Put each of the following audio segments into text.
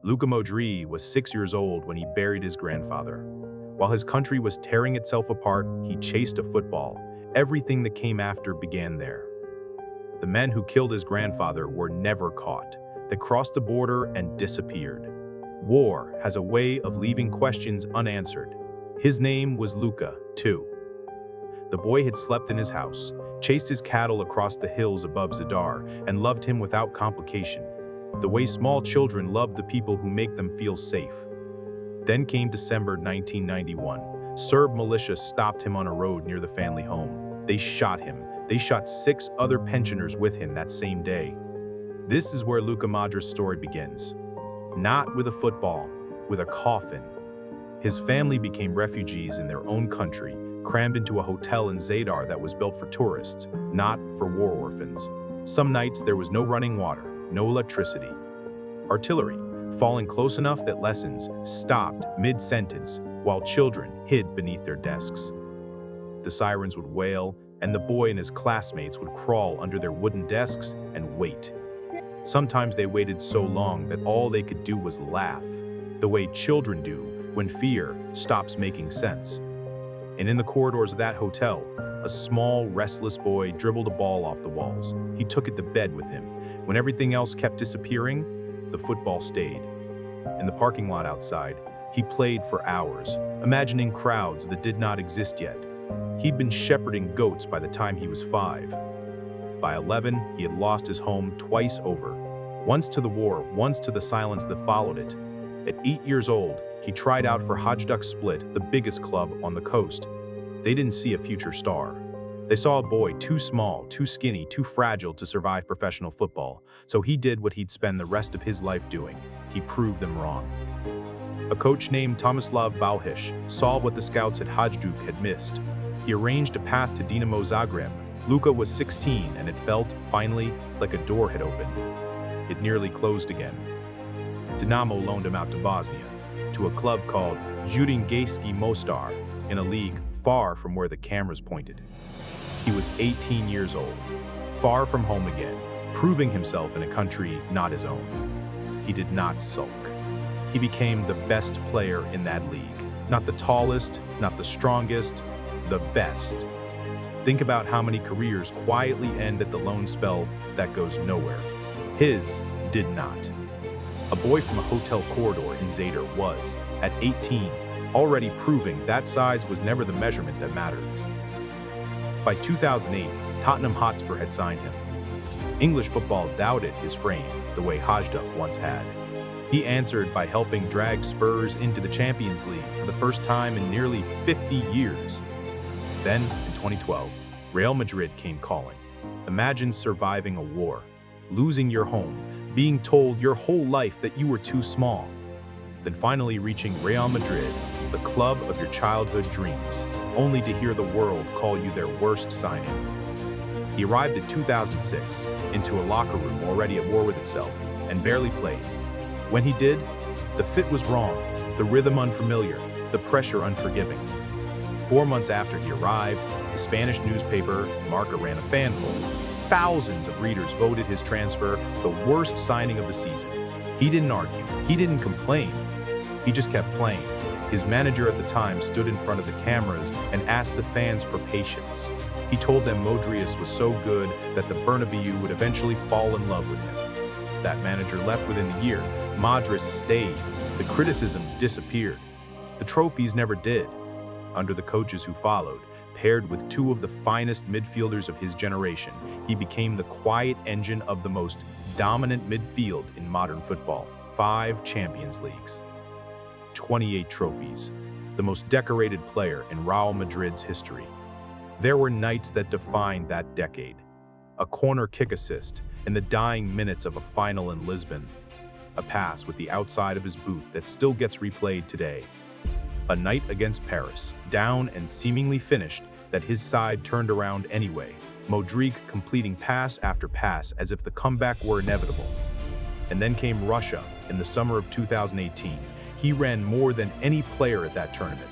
Luka Modrić was 6 years old when he buried his grandfather. While his country was tearing itself apart, he chased a football. Everything that came after began there. The men who killed his grandfather were never caught. They crossed the border and disappeared. War has a way of leaving questions unanswered. His name was Luka, too. The boy had slept in his house, chased his cattle across the hills above Zadar, and loved him without complication, the way small children love the people who make them feel safe. Then came December 1991. Serb militia stopped him on a road near the family home. They shot him. They shot 6 other pensioners with him that same day. This is where Luka Modric's story begins. Not with a football, with a coffin. His family became refugees in their own country, crammed into a hotel in Zadar that was built for tourists, not for war orphans. Some nights there was no running water, no electricity. Artillery, falling close enough that lessons stopped mid-sentence while children hid beneath their desks. The sirens would wail, and the boy and his classmates would crawl under their wooden desks and wait. Sometimes they waited so long that all they could do was laugh, the way children do when fear stops making sense. And in the corridors of that hotel, a small, restless boy dribbled a ball off the walls. He took it to bed with him. When everything else kept disappearing, the football stayed. In the parking lot outside, he played for hours, imagining crowds that did not exist yet. He'd been shepherding goats by the time he was 5. By 11, he had lost his home twice over. Once to the war, once to the silence that followed it. At 8 years old, he tried out for Hajduk Split, the biggest club on the coast. They didn't see a future star. They saw a boy too small, too skinny, too fragile to survive professional football. So he did what he'd spend the rest of his life doing. He proved them wrong. A coach named Tomislav Balhish saw what the scouts at Hajduk had missed. He arranged a path to Dinamo Zagreb. Luka was 16 and it felt, finally, like a door had opened. It nearly closed again. Dinamo loaned him out to Bosnia, to a club called Zudinjski Mostar, in a league far from where the cameras pointed. He was 18 years old, far from home again, proving himself in a country not his own. He did not sulk. He became the best player in that league. Not the tallest, not the strongest, the best. Think about how many careers quietly end at the loan spell that goes nowhere. His did not. A boy from a hotel corridor in Zadar was, at 18, already proving that size was never the measurement that mattered. By 2008, Tottenham Hotspur had signed him. English football doubted his frame the way Hajduk once had. He answered by helping drag Spurs into the Champions League for the first time in nearly 50 years. Then, in 2012, Real Madrid came calling. Imagine surviving a war, losing your home, being told your whole life that you were too small, then finally reaching Real Madrid, the club of your childhood dreams, only to hear the world call you their worst signing. He arrived in 2006 into a locker room already at war with itself and barely played. When he did, the fit was wrong, the rhythm unfamiliar, the pressure unforgiving. 4 months after he arrived, the Spanish newspaper Marca ran a fan poll. Thousands of readers voted his transfer the worst signing of the season. He didn't argue, he didn't complain, he just kept playing. His manager at the time stood in front of the cameras and asked the fans for patience. He told them Modrić was so good that the Bernabeu would eventually fall in love with him. That manager left within the year. Modrić stayed. The criticism disappeared. The trophies never did. Under the coaches who followed, paired with 2 of the finest midfielders of his generation, he became the quiet engine of the most dominant midfield in modern football. 5 Champions Leagues, 28 trophies, the most decorated player in Real Madrid's history. There were nights that defined that decade. A corner kick assist in the dying minutes of a final in Lisbon. A pass with the outside of his boot that still gets replayed today. A night against Paris, down and seemingly finished, that his side turned around anyway. Modric completing pass after pass as if the comeback were inevitable. And then came Russia in the summer of 2018. He ran more than any player at that tournament.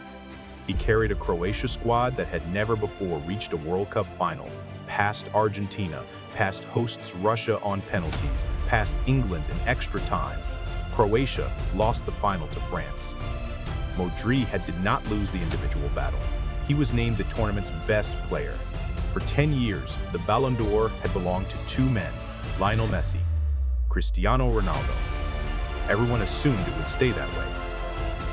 He carried a Croatia squad that had never before reached a World Cup final, past Argentina, past hosts Russia on penalties, past England in extra time. Croatia lost the final to France. Modric did not lose the individual battle. He was named the tournament's best player. For 10 years, the Ballon d'Or had belonged to two men, Lionel Messi, Cristiano Ronaldo. Everyone assumed it would stay that way.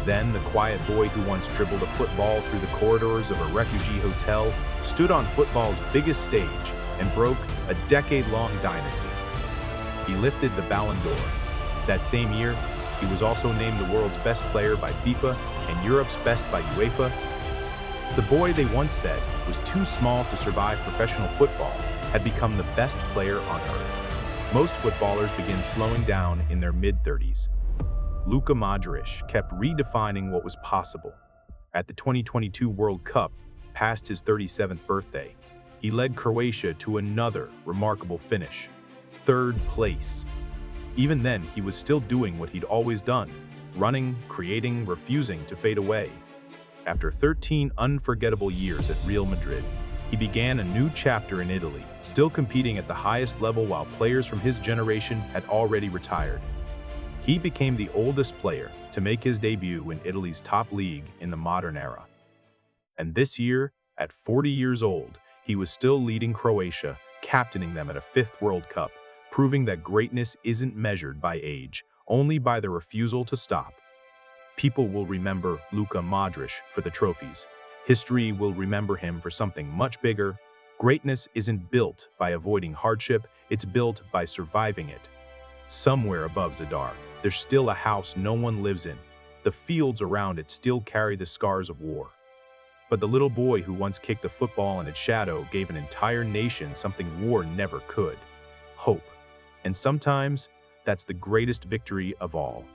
Then, the quiet boy who once dribbled a football through the corridors of a refugee hotel stood on football's biggest stage and broke a decade-long dynasty. He lifted the Ballon d'Or. That same year, he was also named the world's best player by FIFA and Europe's best by UEFA. The boy they once said was too small to survive professional football had become the best player on earth. Most footballers begin slowing down in their mid-30s. Luka Modrić kept redefining what was possible. At the 2022 World Cup, past his 37th birthday, he led Croatia to another remarkable finish, third place. Even then, he was still doing what he'd always done, running, creating, refusing to fade away. After 13 unforgettable years at Real Madrid, he began a new chapter in Italy, still competing at the highest level while players from his generation had already retired. He became the oldest player to make his debut in Italy's top league in the modern era. And this year, at 40 years old, he was still leading Croatia, captaining them at a fifth World Cup, proving that greatness isn't measured by age, only by the refusal to stop. People will remember Luka Modrić for the trophies. History will remember him for something much bigger. Greatness isn't built by avoiding hardship, it's built by surviving it. Somewhere above Zadar, there's still a house no one lives in. The fields around it still carry the scars of war. But the little boy who once kicked a football in its shadow gave an entire nation something war never could: hope. And sometimes, that's the greatest victory of all.